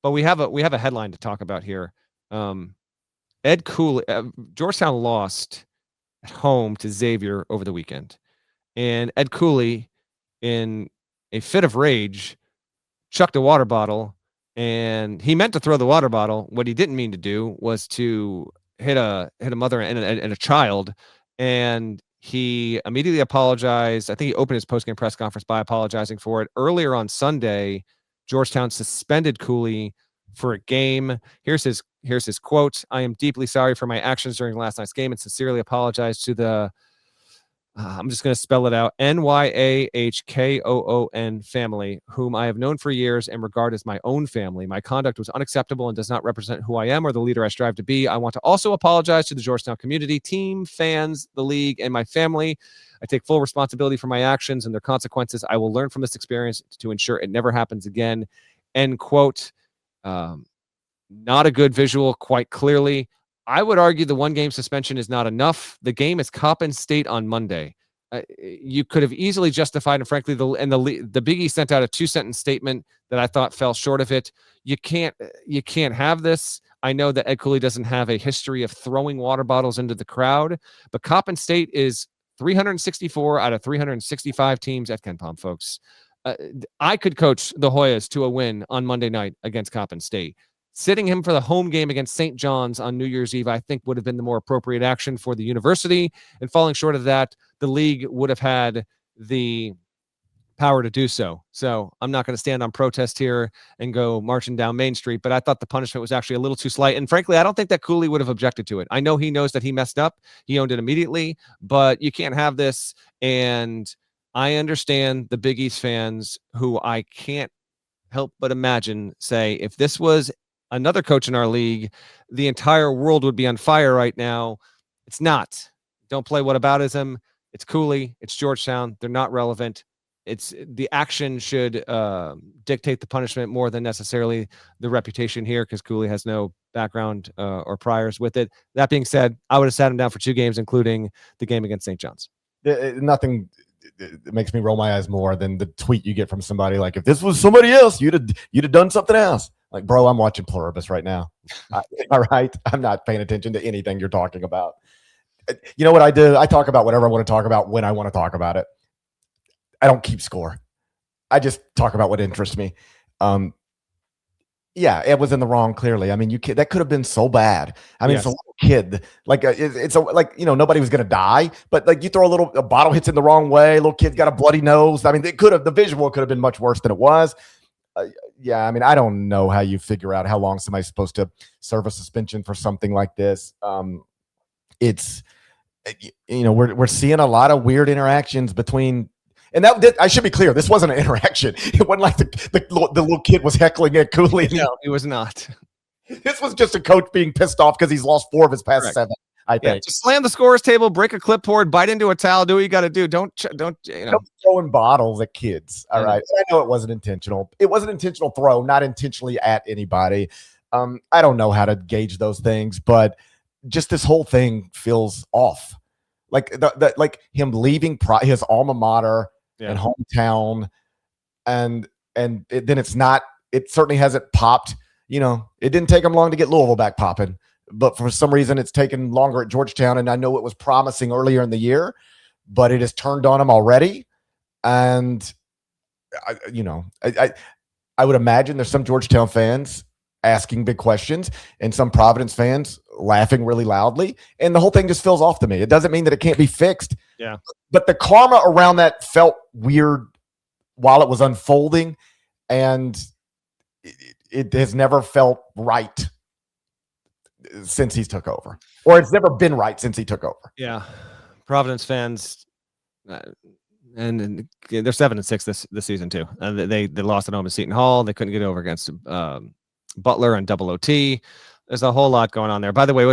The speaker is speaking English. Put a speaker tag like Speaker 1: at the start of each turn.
Speaker 1: Well, we have a headline to talk about here. Ed Cooley, Georgetown lost at home to Xavier over the weekend, and Ed Cooley, in a fit of rage, chucked a water bottle, and he meant to throw the water bottle. What he didn't mean to do was to hit a mother and a child, and he immediately apologized. I think he opened his post-game press conference by apologizing for it. Earlier on Sunday, Georgetown suspended Cooley for a game. Here's his quote: "I am deeply sorry for my actions during last night's game and sincerely apologize to the I'm just going to spell it out. NYAHKOON family, whom I have known for years and regard as my own family. My conduct was unacceptable and does not represent who I am or the leader I strive to be. I want to also apologize to the Georgetown community, team, fans, the league, and my family. I take full responsibility for my actions and their consequences. I will learn from this experience to ensure it never happens again." End quote. Not a good visual, quite clearly. I would argue the one-game suspension is not enough. The game is Coppin State on Monday. You could have easily justified, and frankly, the Big East sent out a 2-sentence statement that I thought fell short of it. You can't have this. I know that Ed Cooley doesn't have a history of throwing water bottles into the crowd, but Coppin State is 364 out of 365 teams at Ken Palm, folks. I could coach the Hoyas to a win on Monday night against Coppin State. Sitting him for the home game against St. John's on New Year's Eve, I think, would have been the more appropriate action for the university. And falling short of that, the league would have had the power to do so. So I'm not going to stand on protest here and go marching down Main Street, but I thought the punishment was actually a little too slight. And frankly, I don't think that Cooley would have objected to it. I know he knows that he messed up. He owned it immediately, but you can't have this. And I understand the Big East fans who I can't help but imagine say, if this was another coach in our league, the entire world would be on fire right now. It's not. Don't play whataboutism. It's Cooley. It's Georgetown. They're not relevant. It's the action should dictate the punishment more than necessarily the reputation here, because Cooley has no background or priors with it. That being said, I would have sat him down for 2 games, including the game against St. John's.
Speaker 2: Nothing makes me roll my eyes more than the tweet you get from somebody like, if this was somebody else, you'd have done something else. Like, bro, I'm watching Pluribus right now. All right. I'm not paying attention to anything you're talking about. You know what I do? I talk about whatever I want to talk about when I want to talk about it. I don't keep score. I just talk about what interests me. Yeah, it was in the wrong, clearly. I mean, that could have been so bad. I mean, yes. It's a little kid. Like, nobody was going to die, but like you throw a bottle hits in the wrong way. Little kid's got a bloody nose. I mean, the visual could have been much worse than it was. Yeah, I mean, I don't know how you figure out how long somebody's supposed to serve a suspension for something like this. It's, we're seeing a lot of weird interactions between, and I should be clear, this wasn't an interaction. It wasn't like the little kid was heckling Ed Cooley.
Speaker 1: No, it was not.
Speaker 2: This was just a coach being pissed off because he's lost 4 of his past 7. I think.
Speaker 1: Just slam the scorer's table, break a clipboard, bite into a towel, do what you got to do. Don't
Speaker 2: throwing bottles at kids. All right. I know it wasn't intentional. It was an intentional throw, not intentionally at anybody. I don't know how to gauge those things, but just this whole thing feels off. Like like him leaving his alma mater and hometown, and then it's not. It certainly hasn't popped. It didn't take him long to get Louisville back popping. But for some reason, it's taken longer at Georgetown, and I know it was promising earlier in the year, but it has turned on him already. And, I would imagine there's some Georgetown fans asking big questions and some Providence fans laughing really loudly, and the whole thing just feels off to me. It doesn't mean that it can't be fixed.
Speaker 1: Yeah.
Speaker 2: But the karma around that felt weird while it was unfolding, and it has never felt right since he's took over, or it's never been right since he took over.
Speaker 1: Yeah. Providence fans, and they're 7-6 this season too. They lost at home to Seton Hall. They couldn't get over against Butler and Double OT. There's a whole lot going on there. By the way,